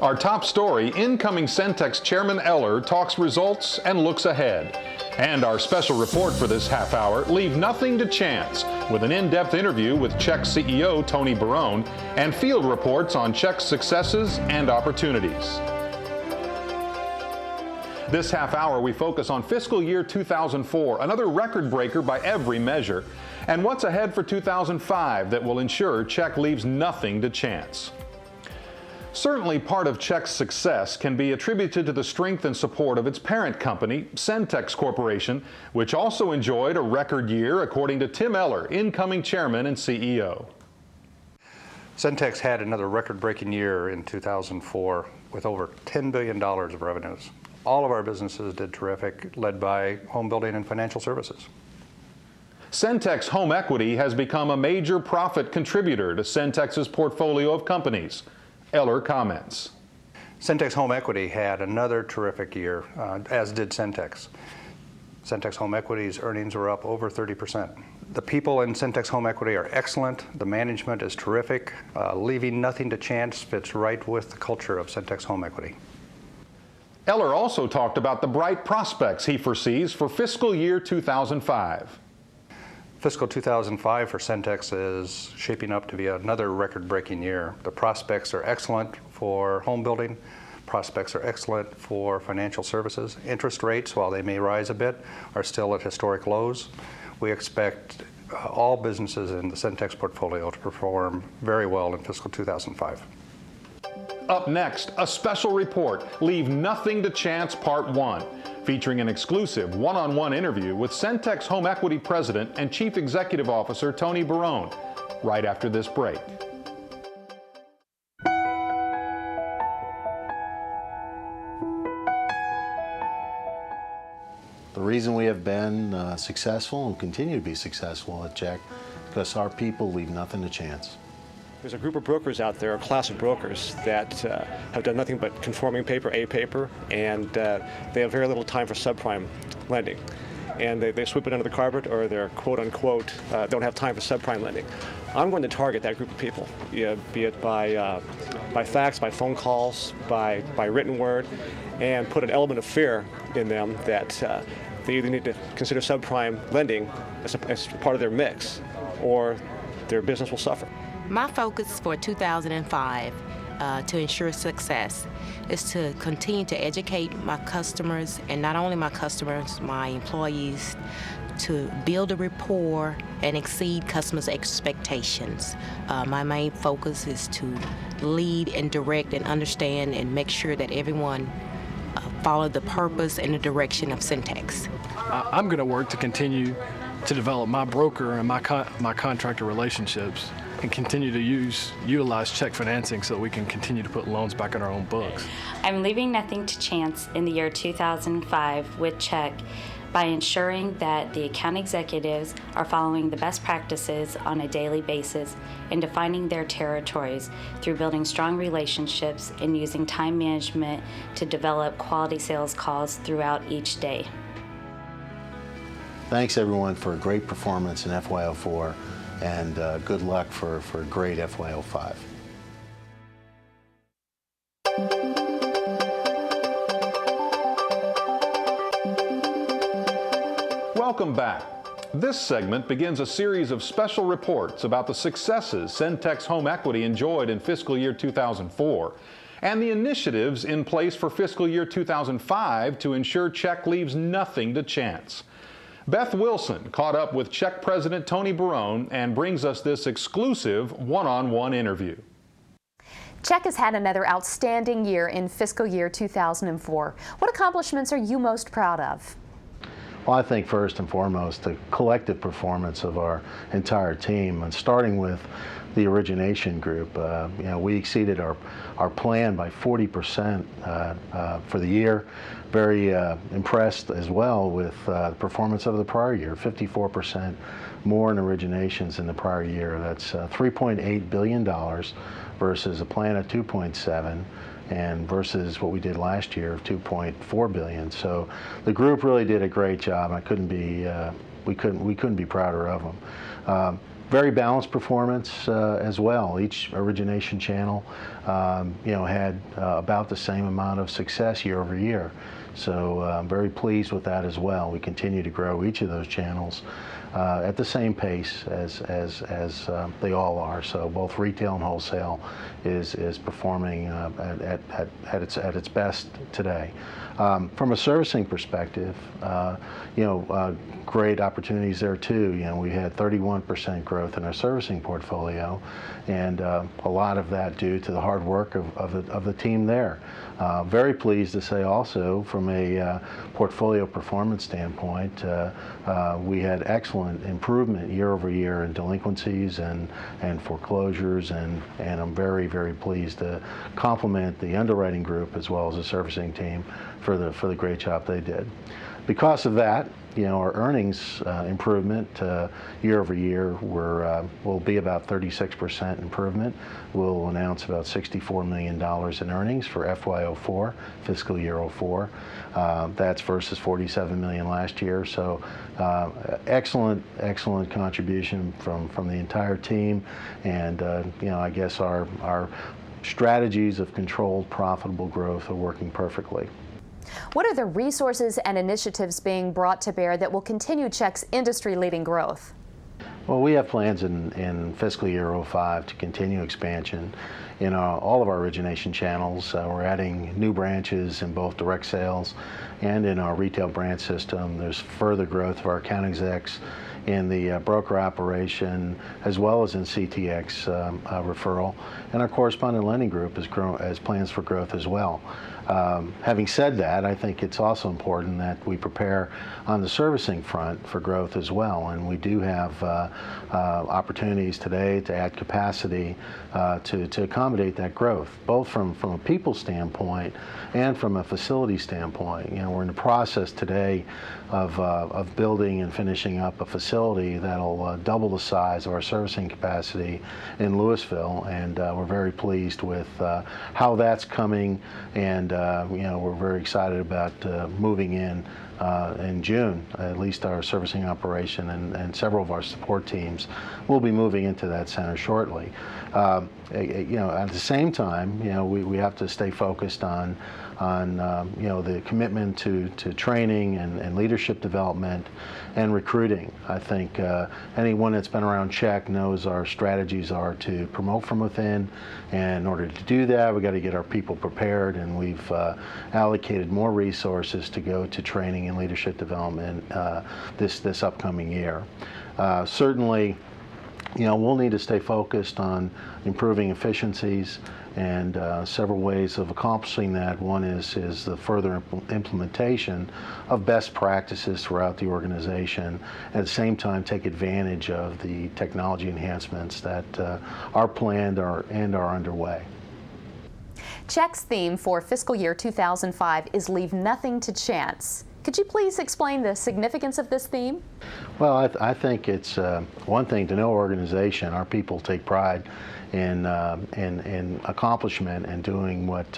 Our top story, incoming Centex Chairman Eller talks results and looks ahead. And our special report for this half hour, Leave Nothing to Chance, with an in-depth interview with CHEC CEO Tony Barone and field reports on CHEC's successes and opportunities. This half hour, we focus on fiscal year 2004, another record breaker by every measure, and what's ahead for 2005 that will ensure CHEC leaves nothing to chance. Certainly part of CHEC's success can be attributed to the strength and support of its parent company, Centex Corporation, which also enjoyed a record year according to Tim Eller, incoming chairman and CEO. Centex had another record-breaking year in 2004 with over $10 billion of revenues. All of our businesses did terrific, led by home building and financial services. Centex Home Equity has become a major profit contributor to Centex's portfolio of companies. Eller comments. Centex Home Equity had another terrific year, as did Centex. Centex Home Equity's earnings were up over 30%. The people in Centex Home Equity are excellent. The management is terrific. Leaving nothing to chance fits right with the culture of Centex Home Equity. Eller also talked about the bright prospects he foresees for fiscal year 2005. Fiscal 2005 for Centex is shaping up to be another record-breaking year. The prospects are excellent for home building. Prospects are excellent for financial services. Interest rates, while they may rise a bit, are still at historic lows. We expect all businesses in the Centex portfolio to perform very well in fiscal 2005. Up next, a special report, Leave Nothing to Chance Part 1, featuring an exclusive one-on-one interview with Centex Home Equity President and Chief Executive Officer Tony Barone, right after this break. The reason we have been successful and continue to be successful at CHEC is because our people leave nothing to chance. There's a group of brokers out there, a class of brokers, that have done nothing but conforming paper, A paper, and they have very little time for subprime lending. And they sweep it under the carpet, or they're quote-unquote don't have time for subprime lending. I'm going to target that group of people, be it by fax, by phone calls, by written word, and put an element of fear in them that they either need to consider subprime lending as part of their mix, or their business will suffer. My focus for 2005 to ensure success is to continue to educate my customers, and not only my customers, my employees, to build a rapport and exceed customers' expectations. My main focus is to lead and direct and understand and make sure that everyone follow the purpose and the direction of Centex. I'm going to work to continue to develop my broker and my contractor relationships, and continue to utilize CHEC financing so that we can continue to put loans back on our own books. I'm leaving nothing to chance in the year 2005 with CHEC by ensuring that the account executives are following the best practices on a daily basis and defining their territories through building strong relationships and using time management to develop quality sales calls throughout each day. Thanks everyone for a great performance in FY04. And good luck for a great FY05. Welcome back. This segment begins a series of special reports about the successes Centex Home Equity enjoyed in fiscal year 2004 and the initiatives in place for fiscal year 2005 to ensure CHEC leaves nothing to chance. Beth Wilson caught up with CHEC President Tony Barone and brings us this exclusive one-on-one interview. CHEC has had another outstanding year in fiscal year 2004. What accomplishments are you most proud of? Well, I think first and foremost the collective performance of our entire team, and starting with the origination group. We exceeded our plan by 40% for the year. Very impressed as well with the performance of the prior year, 54% more in originations in the prior year. That's $3.8 billion versus a plan of $2.7, and versus what we did last year of $2.4 billion. So the group really did a great job. We couldn't be prouder of them. very balanced performance as well. Each origination channel, had about the same amount of success year over year. So I'm very pleased with that as well. We continue to grow each of those channels at the same pace as they all are. So both retail and wholesale is performing at its best today. From a servicing perspective, great opportunities there too. We had 31% growth in our servicing portfolio, and a lot of that due to the hard work of the team there. Very pleased to say also, from a portfolio performance standpoint, we had excellent improvement year over year in delinquencies and foreclosures, and I'm very, very pleased to compliment the underwriting group as well as the servicing team for the great job they did. Because of that, our earnings improvement year over year will be about 36% improvement. We'll announce about $64 million in earnings for FY04, fiscal year 04. That's versus $47 million last year. So excellent contribution from the entire team, and I guess our strategies of controlled, profitable growth are working perfectly. What are the resources and initiatives being brought to bear that will continue CHEC's industry-leading growth? Well, we have plans in fiscal year 05 to continue expansion in all of our origination channels. We're adding new branches in both direct sales and in our retail branch system. There's further growth of our account execs in the broker operation, as well as in CTX referral. And our correspondent lending group has plans for growth as well. Having said that, I think it's also important that we prepare on the servicing front for growth as well. And we do have opportunities today to add capacity to accommodate that growth, both from a people standpoint and from a facility standpoint. We're in the process today of building and finishing up a facility that'll double the size of our servicing capacity in Louisville, and we're very pleased with how that's coming, and we're very excited about moving in June. At least our servicing operation and several of our support teams will be moving into that center shortly. At the same time, we have to stay focused on the commitment to training and leadership development and recruiting. I think anyone that's been around CHEC knows our strategies are to promote from within, and in order to do that, we got to get our people prepared, and we've allocated more resources to go to training and leadership development this upcoming year. Certainly, we'll need to stay focused on improving efficiencies, and several ways of accomplishing that. One is the further implementation of best practices throughout the organization. At the same time, take advantage of the technology enhancements that are planned and are underway. CHEC's theme for fiscal year 2005 is Leave Nothing to Chance. Could you please explain the significance of this theme? Well, I think it's one thing to know our organization. Our people take pride in accomplishment and doing what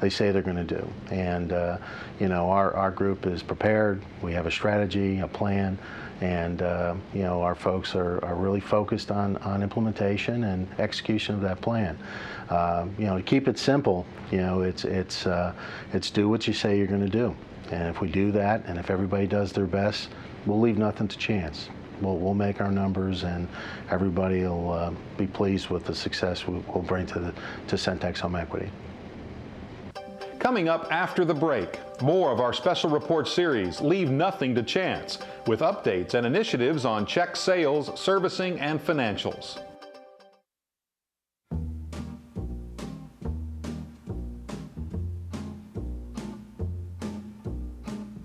they say they're going to do. And our group is prepared. We have a strategy, a plan, and our folks are really focused on implementation and execution of that plan. To keep it simple, it's do what you say you're going to do. And if we do that, and if everybody does their best, we'll leave nothing to chance. We'll make our numbers, and everybody will be pleased with the success we'll bring to Centex Home Equity. Coming up after the break, more of our special report series, Leave Nothing to Chance, with updates and initiatives on CHEC sales, servicing, and financials.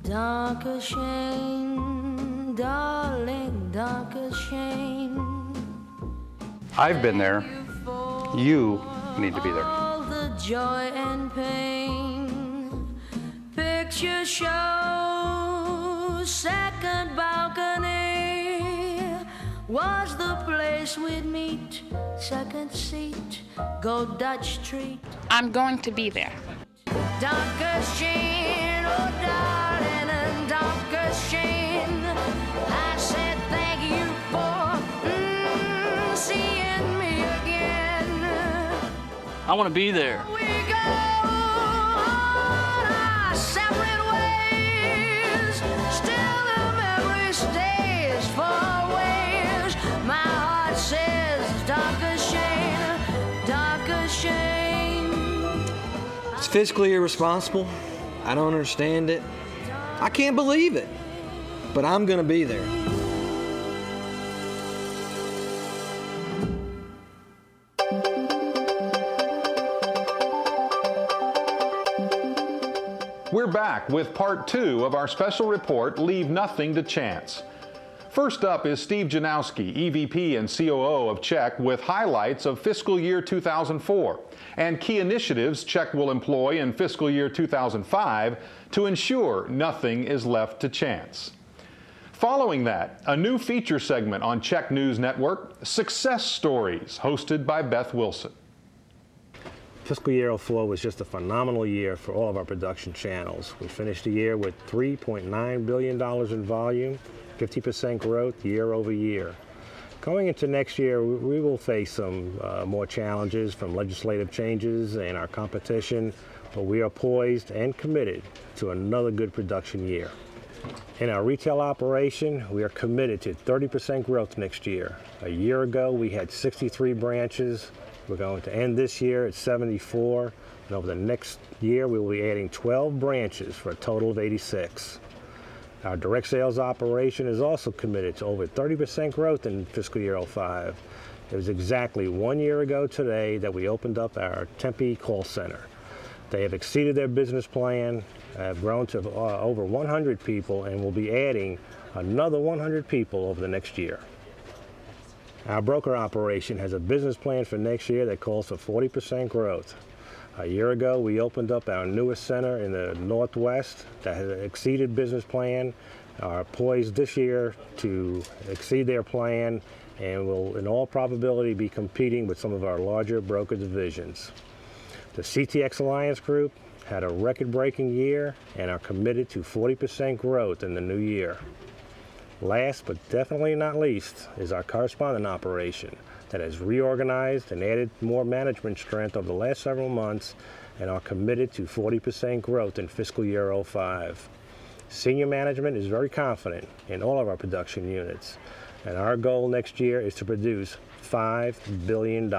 Darker shame, darling, darker shame. I've been there. You need to be there. All the joy and pain. Picture show, second balcony was the place we'd meet. Second seat, go Dutch treat. I'm going to be there. Darker shade, oh darling, and darker shade. I said thank you for I want to be there. We go on our separate ways. Still the memory stays for ways. My heart says darker shame, darker shame. It's fiscally irresponsible. I don't understand it. I can't believe it. But I'm going to be there. We're back with part 2 of our special report, Leave Nothing to Chance. First up is Steve Janowski, EVP and COO of CHEC, with highlights of fiscal year 2004 and key initiatives CHEC will employ in fiscal year 2005 to ensure nothing is left to chance. Following that, a new feature segment on CHEC News Network, Success Stories, hosted by Beth Wilson. Fiscal year 04 was just a phenomenal year for all of our production channels. We finished the year with $3.9 billion in volume, 50% growth year over year. Going into next year, we will face some more challenges from legislative changes and our competition, but we are poised and committed to another good production year. In our retail operation, we are committed to 30% growth next year. A year ago, we had 63 branches. We're going to end this year at 74, and over the next year we will be adding 12 branches for a total of 86. Our direct sales operation is also committed to over 30% growth in fiscal year 05. It was exactly 1 year ago today that we opened up our Tempe call center. They have exceeded their business plan, have grown to over 100 people, and will be adding another 100 people over the next year. Our broker operation has a business plan for next year that calls for 40% growth. A year ago, we opened up our newest center in the Northwest that has exceeded business plan, are poised this year to exceed their plan, and will in all probability be competing with some of our larger broker divisions. The CTX Alliance Group had a record-breaking year and are committed to 40% growth in the new year. Last but definitely not least is our correspondent operation that has reorganized and added more management strength over the last several months and are committed to 40% growth in fiscal year 05. Senior management is very confident in all of our production units, and our goal next year is to produce $5 billion.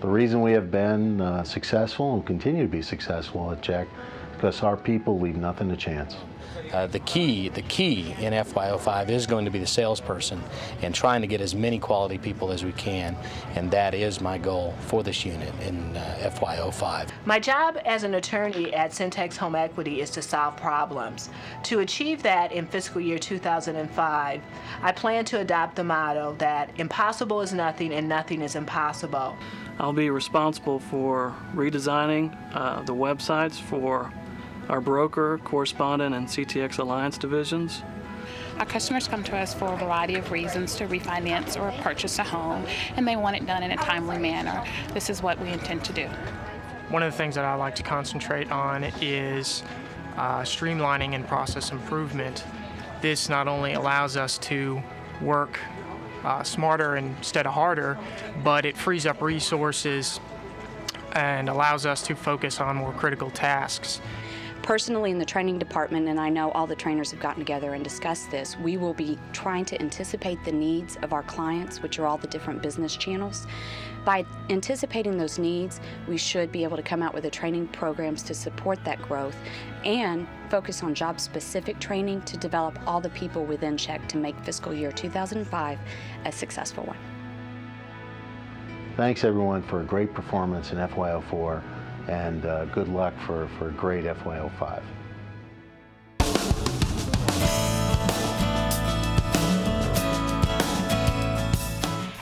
The reason we have been successful and continue to be successful at CHEC is because our people leave nothing to chance. The key in FY05 is going to be the salesperson and trying to get as many quality people as we can, and that is my goal for this unit in FY05. My job as an attorney at Centex Home Equity is to solve problems. To achieve that in fiscal year 2005, I plan to adopt the motto that impossible is nothing and nothing is impossible. I'll be responsible for redesigning the websites for our broker, correspondent, and CTX Alliance divisions. Our customers come to us for a variety of reasons to refinance or purchase a home, and they want it done in a timely manner. This is what we intend to do. One of the things that I like to concentrate on is streamlining and process improvement. This not only allows us to work smarter instead of harder, but it frees up resources and allows us to focus on more critical tasks. Personally, in the training department, and I know all the trainers have gotten together and discussed this, we will be trying to anticipate the needs of our clients, which are all the different business channels. By anticipating those needs, we should be able to come out with the training programs to support that growth and focus on job-specific training to develop all the people within CHEC to make fiscal year 2005 a successful one. Thanks everyone for a great performance in FY04, and good luck for a great FY05.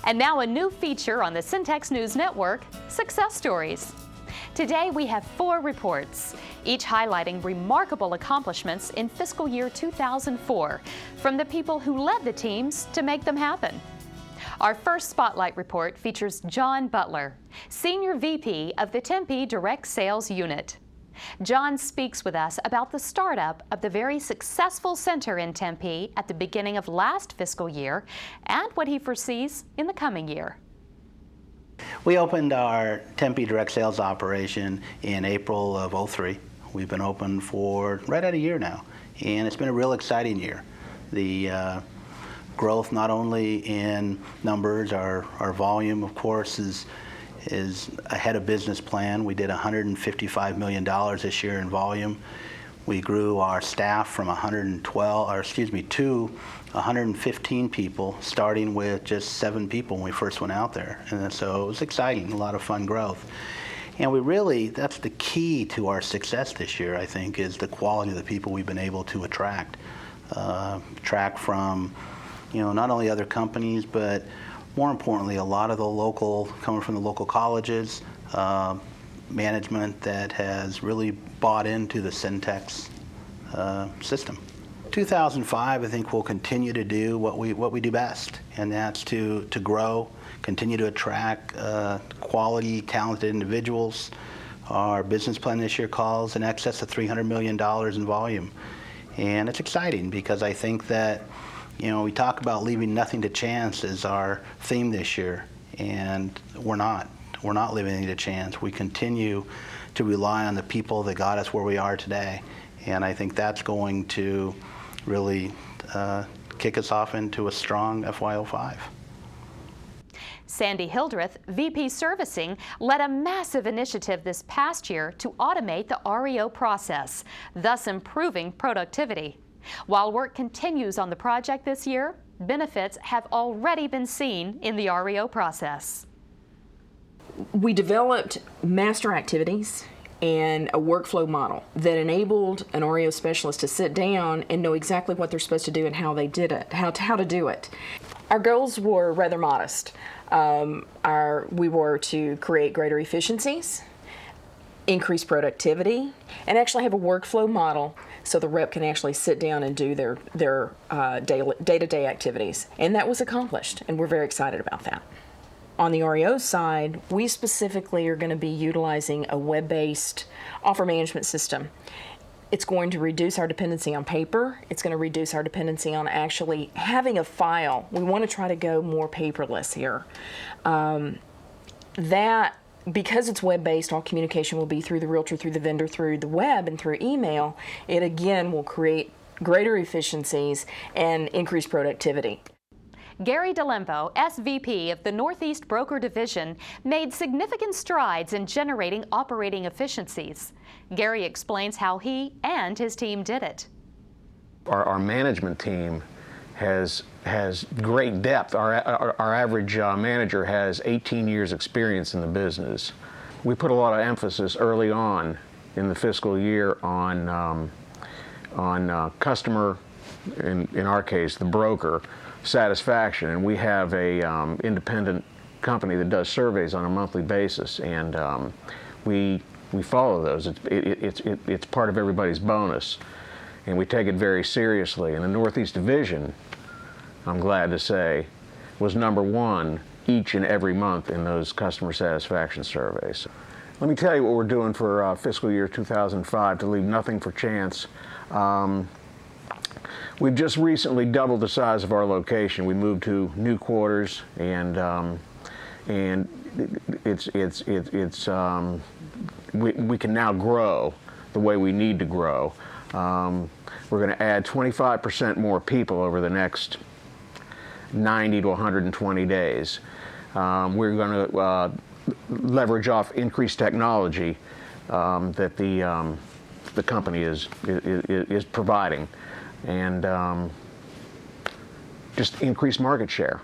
And now a new feature on the Centex News Network, Success Stories. Today we have 4 reports, each highlighting remarkable accomplishments in fiscal year 2004 from the people who led the teams to make them happen. Our first Spotlight report features John Butler, Senior VP of the Tempe Direct Sales Unit. John speaks with us about the startup of the very successful center in Tempe at the beginning of last fiscal year and what he foresees in the coming year. We opened our Tempe direct sales operation in April of '03. We've been open for right at a year now, and it's been a real exciting year. The growth not only in numbers, our volume, of course, is ahead of business plan. We did $155 million this year in volume. We grew our staff from 115 people, starting with just 7 people when we first went out there. And so it was exciting, a lot of fun growth. And that's the key to our success this year, I think, is the quality of the people we've been able to attract from, not only other companies, but more importantly, a lot of coming from the local colleges, management that has really bought into the Centex system. 2005, I think we'll continue to do what we do best, and that's to grow, continue to attract quality, talented individuals. Our business plan this year calls in excess of $300 million in volume. And it's exciting because I think that, we talk about leaving nothing to chance as our theme this year, and we're not. We're not leaving anything to chance. We continue to rely on the people that got us where we are today, and I think that's going to really kick us off into a strong FY05. Sandy Hildreth, VP Servicing, led a massive initiative this past year to automate the REO process, thus improving productivity. While work continues on the project this year, benefits have already been seen in the REO process. We developed master activities and a workflow model that enabled an REO specialist to sit down and know exactly what they're supposed to do and how they did it, how to do it. Our goals were rather modest. We were to create greater efficiencies, increase productivity, and actually have a workflow model so the rep can actually sit down and do their day-to-day activities. And that was accomplished, and we're very excited about that. On the REO side, we specifically are going to be utilizing a web-based offer management system. It's going to reduce our dependency on paper. It's going to reduce our dependency on actually having a file. We want to try to go more paperless here. Because it's web-based, all communication will be through the realtor, through the vendor, through the web, and through email. It again will create greater efficiencies and increase productivity. Gary DeLembo, SVP of the Northeast Broker Division, made significant strides in generating operating efficiencies. Gary explains how he and his team did it. Our management team has great depth. Our average manager has 18 years experience in the business. We put a lot of emphasis early on in the fiscal year on customer, in our case, the broker, satisfaction. And we have a independent company that does surveys on a monthly basis, and we follow those. It's part of everybody's bonus, and we take it very seriously. And the Northeast Division, I'm glad to say, was #1 each and every month in those customer satisfaction surveys. Let me tell you what we're doing for fiscal year 2005 to leave nothing for chance. We've just recently doubled the size of our location. We moved to new quarters, and we can now grow the way we need to grow. We're going to add 25% more people over the next 90 to 120 days. We're going to leverage off increased technology that the company is providing, and just increase market share.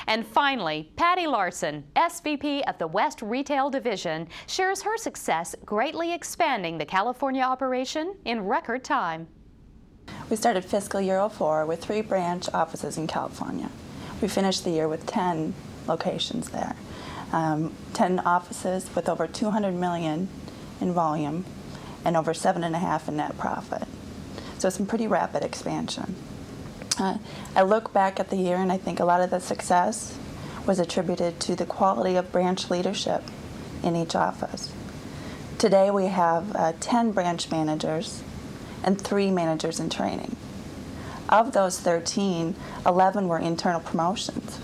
And finally, Patty Larson, SVP of the West Retail Division, shares her success greatly expanding the California operation in record time. We started fiscal year 04 with 3 branch offices in California. We finished the year with 10 locations there. 10 offices with over $200 million in volume and over $7.5 in net profit. So some pretty rapid expansion. I look back at the year and I think a lot of the success was attributed to the quality of branch leadership in each office. Today we have 10 branch managers and 3 managers in training. Of those 13, 11 were internal promotions.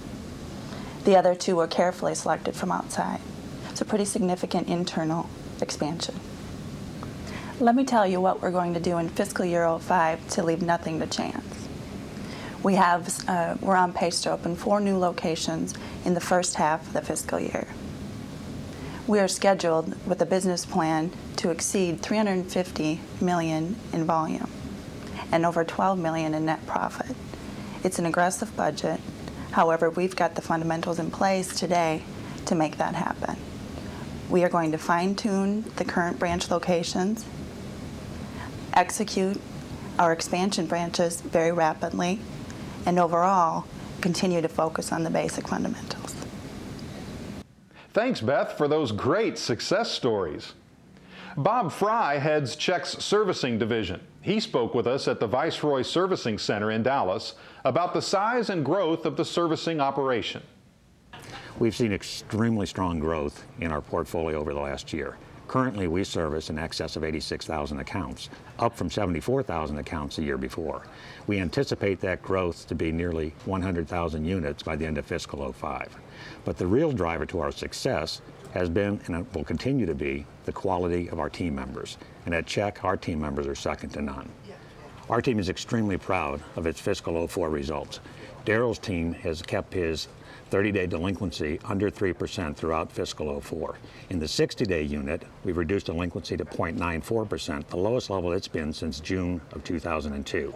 The other 2 were carefully selected from outside. It's a pretty significant internal expansion. Let me tell you what we're going to do in fiscal year 05 to leave nothing to chance. We're on pace to open 4 new locations in the first half of the fiscal year. We are scheduled with a business plan to exceed $350 million in volume and over $12 million in net profit. It's an aggressive budget. However, we've got the fundamentals in place today to make that happen. We are going to fine-tune the current branch locations, execute our expansion branches very rapidly, and overall, continue to focus on the basic fundamentals. Thanks, Beth, for those great success stories. Bob Fry heads CHEC's servicing division. He spoke with us at the Viceroy Servicing Center in Dallas about the size and growth of the servicing operation. We've seen extremely strong growth in our portfolio over the last year. Currently, we service in excess of 86,000 accounts, up from 74,000 accounts the year before. We anticipate that growth to be nearly 100,000 units by the end of fiscal 05. But the real driver to our success has been, and it will continue to be, the quality of our team members. And at CHEC, our team members are second to none. Our team is extremely proud of its fiscal 04 results. Daryl's team has kept his 30-day delinquency under 3% throughout fiscal 04. In the 60-day unit, we've reduced delinquency to 0.94%, the lowest level it's been since June of 2002.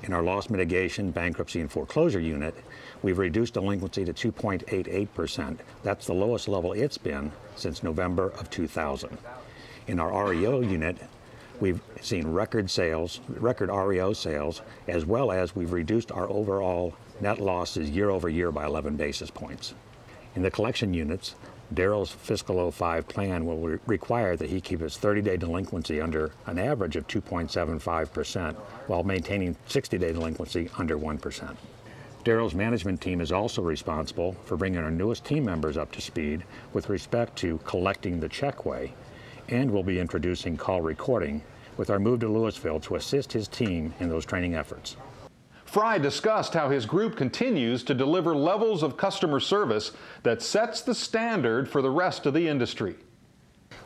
In our loss mitigation, bankruptcy, and foreclosure unit, we've reduced delinquency to 2.88%. That's the lowest level it's been since November of 2000. In our REO unit, we've seen record REO sales, as well as we've reduced our overall net losses year over year by 11 basis points. In the collection units, Daryl's fiscal 05 plan will require that he keep his 30-day delinquency under an average of 2.75% while maintaining 60-day delinquency under 1%. Daryl's management team is also responsible for bringing our newest team members up to speed with respect to collecting the check way, and will be introducing call recording with our move to Louisville to assist his team in those training efforts. Fry discussed how his group continues to deliver levels of customer service that sets the standard for the rest of the industry.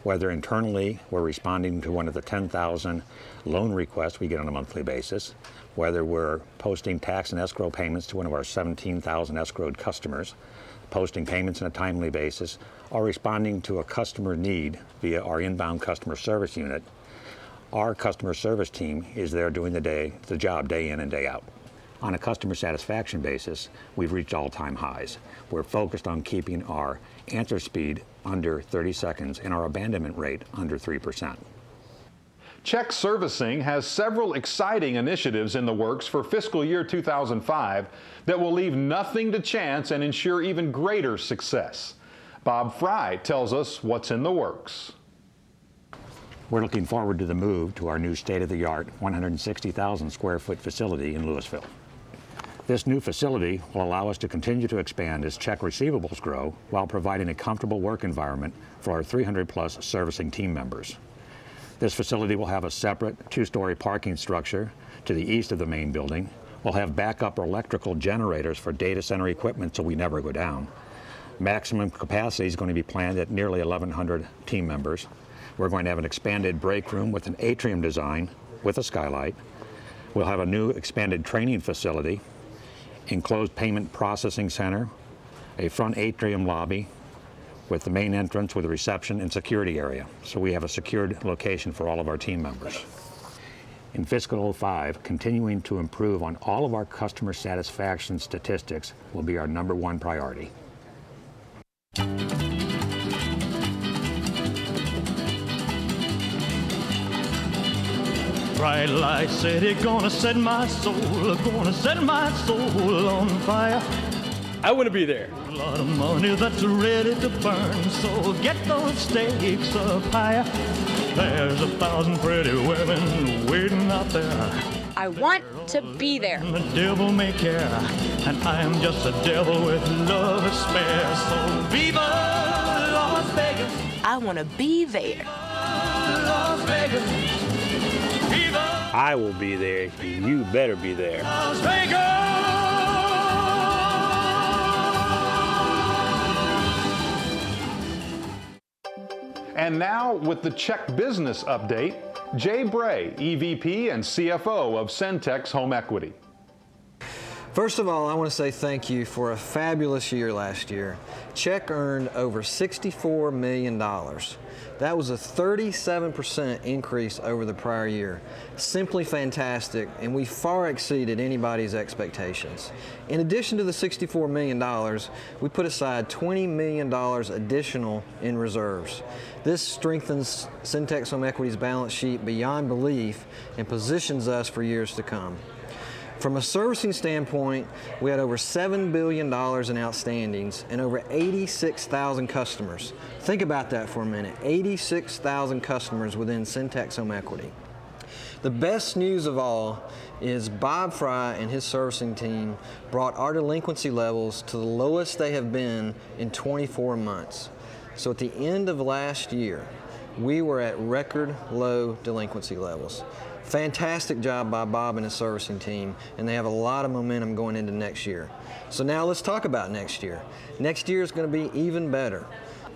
Whether internally we're responding to one of the 10,000 loan requests we get on a monthly basis, whether we're posting tax and escrow payments to one of our 17,000 escrowed customers, posting payments on a timely basis, or responding to a customer need via our inbound customer service unit, our customer service team is there doing the job day in and day out. On a customer satisfaction basis, we've reached all-time highs. We're focused on keeping our answer speed under 30 seconds and our abandonment rate under 3%. CHEC Servicing has several exciting initiatives in the works for fiscal year 2005 that will leave nothing to chance and ensure even greater success. Bob Fry tells us what's in the works. We're looking forward to the move to our new state-of-the-art 160,000 square foot facility in Louisville. This new facility will allow us to continue to expand as CHEC receivables grow while providing a comfortable work environment for our 300-plus servicing team members. This facility will have a separate 2-story parking structure to the east of the main building. We'll have backup electrical generators for data center equipment so we never go down. Maximum capacity is going to be planned at nearly 1,100 team members. We're going to have an expanded break room with an atrium design with a skylight. We'll have a new expanded training facility, enclosed payment processing center, a front atrium lobby with the main entrance with a reception and security area. So we have a secured location for all of our team members. In fiscal 05, continuing to improve on all of our customer satisfaction statistics will be our #1 priority. Bright light city, gonna set my soul on fire. I want to be there. A lot of money that's ready to burn, so get those stakes up higher. There's 1,000 pretty women waiting out there. I want to be there. The devil may care, and I am just a devil with love to spare. So viva Las Vegas. I want to be there. Las Vegas. Viva I will be there. You better be there. Las Vegas. And now, with the CHEC Business Update, Jay Bray, EVP and CFO of Centex Home Equity. First of all, I want to say thank you for a fabulous year last year. CHEC earned over $64 million. That was a 37% increase over the prior year. Simply fantastic, and we far exceeded anybody's expectations. In addition to the $64 million, we put aside $20 million additional in reserves. This strengthens Centex Home Equity's balance sheet beyond belief and positions us for years to come. From a servicing standpoint, we had over $7 billion in outstandings and over 86,000 customers. Think about that for a minute, 86,000 customers within Centex Home Equity. The best news of all is Bob Fry and his servicing team brought our delinquency levels to the lowest they have been in 24 months. So at the end of last year, we were at record low delinquency levels. Fantastic job by Bob and his servicing team, and they have a lot of momentum going into next year. So now let's talk about next year. Next year is going to be even better.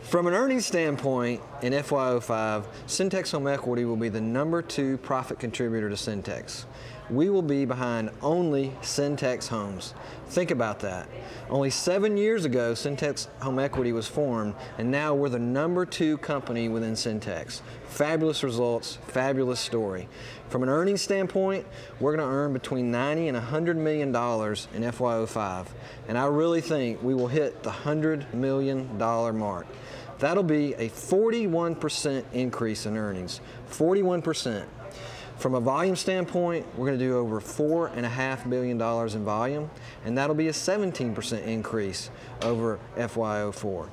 From an earnings standpoint, in FY05, Centex Home Equity will be the #2 profit contributor to Centex. We will be behind only Centex Homes. Think about that. Only 7 years ago, Centex Home Equity was formed, and now we're the #2 company within Centex. Fabulous results, fabulous story. From an earnings standpoint, we're going to earn between $90 and $100 million in FY05, and I really think we will hit the $100 million mark. That'll be a 41% increase in earnings, 41%. From a volume standpoint, we're going to do over $4.5 billion in volume, and that'll be a 17% increase over FY04.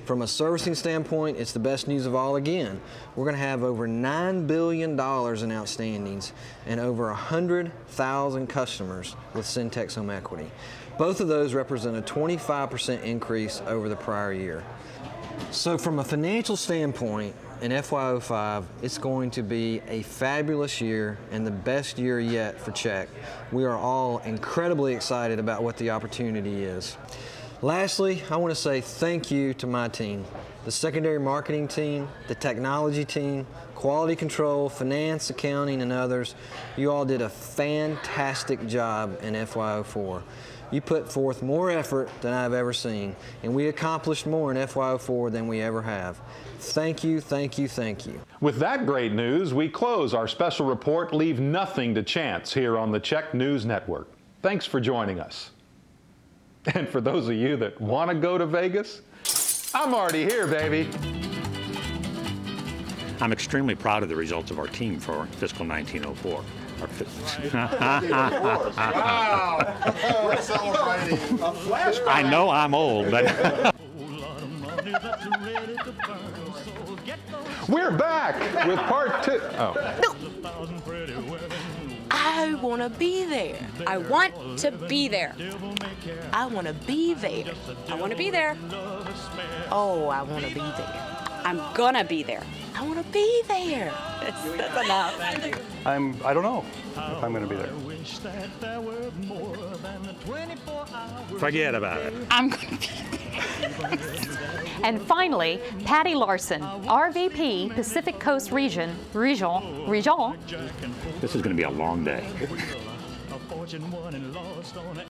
From a servicing standpoint, it's the best news of all again. We're going to have over $9 billion in outstandings and over 100,000 customers with Centex Home Equity. Both of those represent a 25% increase over the prior year. So from a financial standpoint, in FY05, it's going to be a fabulous year and the best year yet for CHEC. We are all incredibly excited about what the opportunity is. Lastly, I want to say thank you to my team, the secondary marketing team, the technology team, quality control, finance, accounting, and others. You all did a fantastic job in FY04. You put forth more effort than I've ever seen, and we accomplished more in FY04 than we ever have. Thank you, thank you, thank you. With that great news, we close our special report, Leave Nothing to Chance, here on the CHEC News Network. Thanks for joining us. And for those of you that want to go to Vegas, I'm already here, baby. I'm extremely proud of the results of our team for fiscal 1904. Wow! We're celebrating a flashback. I know I'm old, but... We're back with part 2. Oh. I want to be there. I want to be there. I want to be there. I want to be there. Oh, I want to be there. I'm gonna be there. I want to be there. That's enough. I don't know if I'm going to be there. Forget about it. I'm going to be there. And finally, Patty Larson, RVP, Pacific Coast Region. This is going to be a long day.